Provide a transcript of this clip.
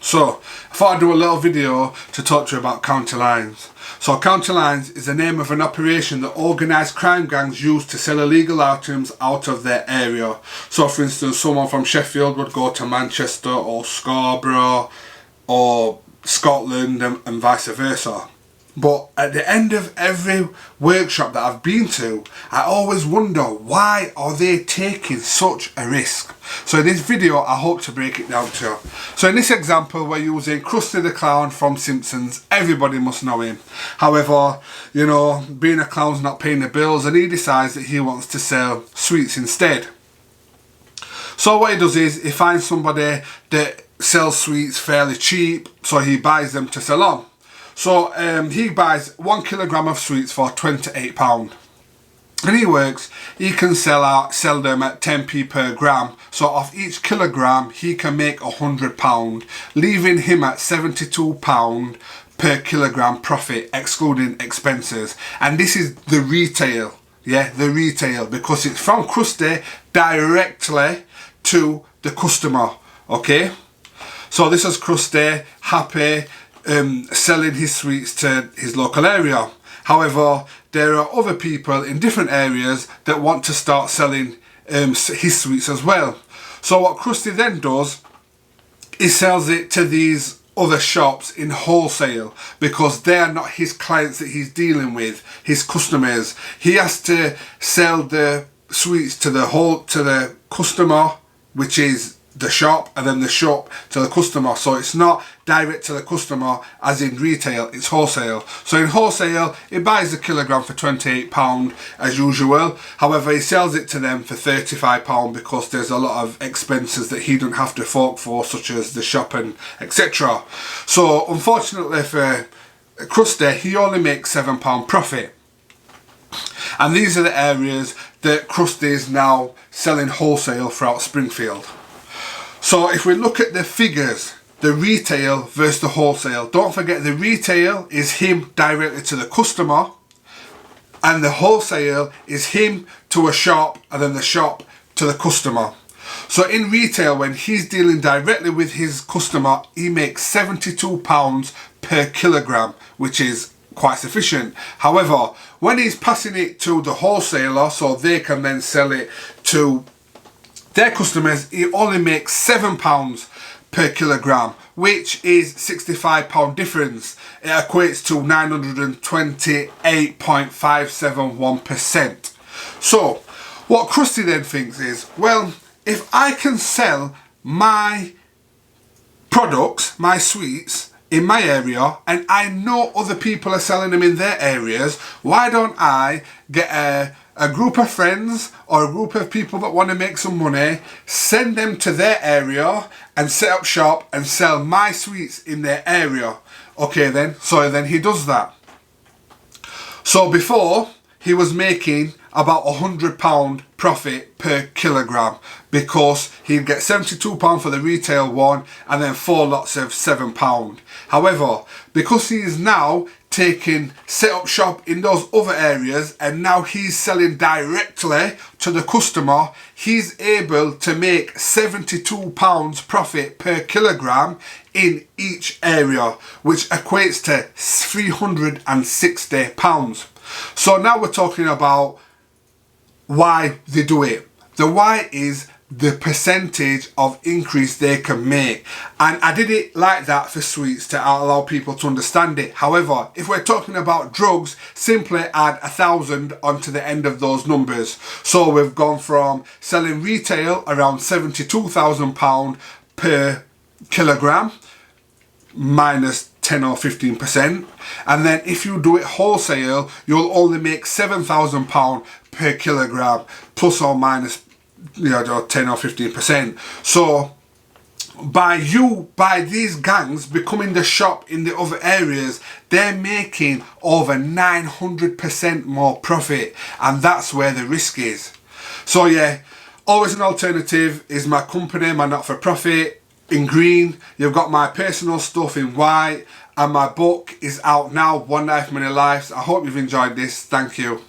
So, I thought I'd do a little video to talk to you about county lines. So county lines is the name of an operation that organised crime gangs use to sell illegal items out of their area. So for instance, someone from Sheffield would go to Manchester or Scarborough or Scotland and vice versa. But at the end of every workshop that I've been to, I always wonder, why are they taking such a risk? So in this video, I hope to break it down to you. So in this example, we're using Krusty the Clown from Simpsons. Everybody must know him. However, you know, being a clown's not paying the bills, and he decides that he wants to sell sweets instead. So what he does is, he finds somebody that sells sweets fairly cheap, so he buys them to sell on. So he buys 1 kilogram of sweets for £28. And he can sell them at 10p per gram. So off each kilogram, he can make £100, leaving him at £72 per kilogram profit, excluding expenses. And this is the retail, yeah, the retail, because it's from Krusty directly to the customer, okay? So this is Krusty, happy, selling his sweets to his local area. However, there are other people in different areas that want to start selling his sweets as well. So what Krusty then does, he sells it to these other shops in wholesale, because they are not his clients that he's dealing with, his customers. He has to sell the sweets to the customer, which is the shop, and then the shop to the customer. So it's not direct to the customer as in retail, it's wholesale. So in wholesale, he buys a kilogram for £28 as usual. However, he sells it to them for £35 because there's a lot of expenses that he don't have to fork for, such as the shop and etc. So unfortunately for Krusty, he only makes £7 profit. And these are the areas that Krusty is now selling wholesale throughout Springfield. So if we look at the figures, the retail versus the wholesale, don't forget the retail is him directly to the customer, and the wholesale is him to a shop, and then the shop to the customer. So in retail, when he's dealing directly with his customer, he makes £72 per kilogram, which is quite sufficient. However, when he's passing it to the wholesaler so they can then sell it to their customers, he only makes £7 per kilogram, which is £65 difference. It equates to 928.571%. So what Krusty then thinks is, well, if I can sell my products, my sweets, in my area, and I know other people are selling them in their areas, why don't I get a group of friends or a group of people that want to make some money, send them to their area and set up shop and sell my sweets in their area. Okay then, so then he does that. So before, he was making about £100 profit per kilogram, because he'd get £72 for the retail one and then 4 lots of £7. However, because he is now taking set up shop in those other areas and now he's selling directly to the customer, he's able to make £72 profit per kilogram in each area, which equates to £360. So now we're talking about why they do it. The why is the percentage of increase they can make, and I did it like that for sweets to allow people to understand it. However, if we're talking about drugs, simply add 1,000 onto the end of those numbers. So we've gone from selling retail around £72,000 per kilogram minus 10 or 15%, and then if you do it wholesale, you'll only make £7,000 per kilogram, plus or minus, you know, 10 or 15%. So by these gangs becoming the shop in the other areas, they're making over 900% more profit, and that's where the risk is. So yeah, always an alternative is my company, my not-for-profit. In green, you've got my personal stuff in white, and my book is out now, One Knife Many Lives. I hope you've enjoyed this. Thank you.